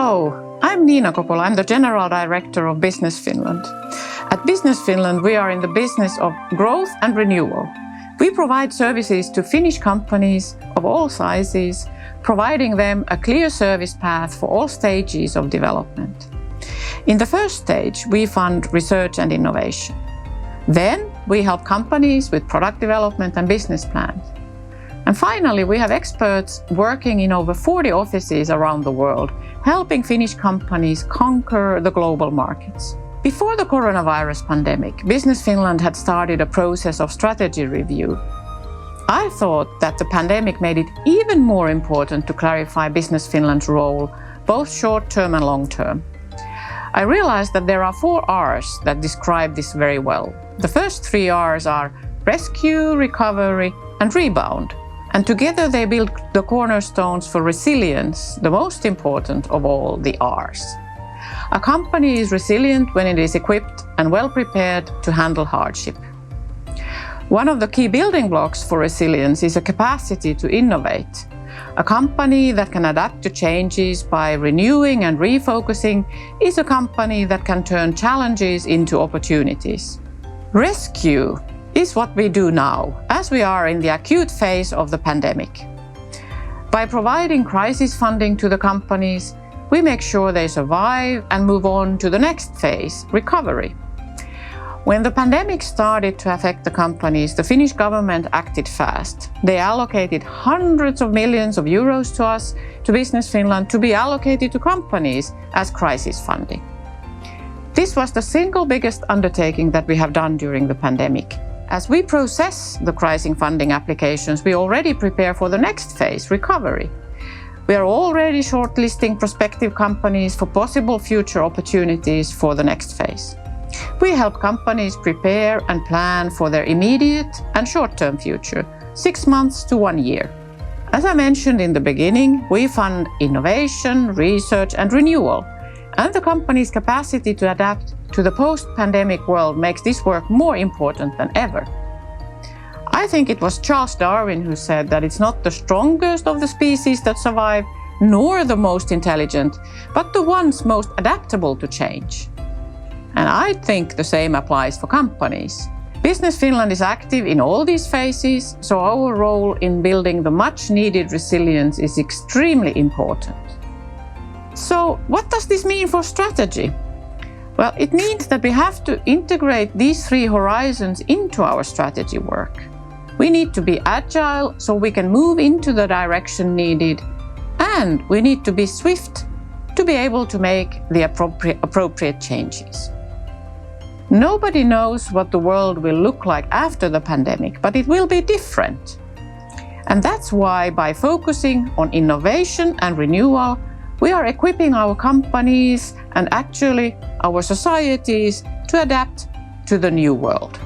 Hello, I'm Nina Kopola. I'm the General Director of Business Finland. At Business Finland, we are in the business of growth and renewal. We provide services to Finnish companies of all sizes, providing them a clear service path for all stages of development. In the first stage, we fund research and innovation. Then we help companies with product development and business plans. And finally, we have experts working in over 40 offices around the world, helping Finnish companies conquer the global markets. Before the coronavirus pandemic, Business Finland had started a process of strategy review. I thought that the pandemic made it even more important to clarify Business Finland's role, both short-term and long-term. I realized that there are 4 R's that describe this very well. The first 3 R's are rescue, recovery, and rebound. And together they build the cornerstones for resilience, the most important of all the R's. A company is resilient when it is equipped and well prepared to handle hardship. One of the key building blocks for resilience is a capacity to innovate. A company that can adapt to changes by renewing and refocusing is a company that can turn challenges into opportunities. Rescue is what we do now, as we are in the acute phase of the pandemic. By providing crisis funding to the companies, we make sure they survive and move on to the next phase, recovery. When the pandemic started to affect the companies, the Finnish government acted fast. They allocated hundreds of millions of euros to us, to Business Finland, to be allocated to companies as crisis funding. This was the single biggest undertaking that we have done during the pandemic. As we process the crisis funding applications, we already prepare for the next phase, recovery. We are already shortlisting prospective companies for possible future opportunities for the next phase. We help companies prepare and plan for their immediate and short-term future, 6 months to 1 year. As I mentioned in the beginning, we fund innovation, research, and renewal. And the company's capacity to adapt to the post-pandemic world makes this work more important than ever. I think it was Charles Darwin who said that it's not the strongest of the species that survive, nor the most intelligent, but the ones most adaptable to change. And I think the same applies for companies. Business Finland is active in all these phases, so our role in building the much-needed resilience is extremely important. So what does this mean for strategy? Well, it means that we have to integrate these 3 horizons into our strategy work. We need to be agile so we can move into the direction needed, and we need to be swift to be able to make the appropriate changes. Nobody knows what the world will look like after the pandemic, but it will be different. And that's why by focusing on innovation and renewal, we are equipping our companies and actually our societies to adapt to the new world.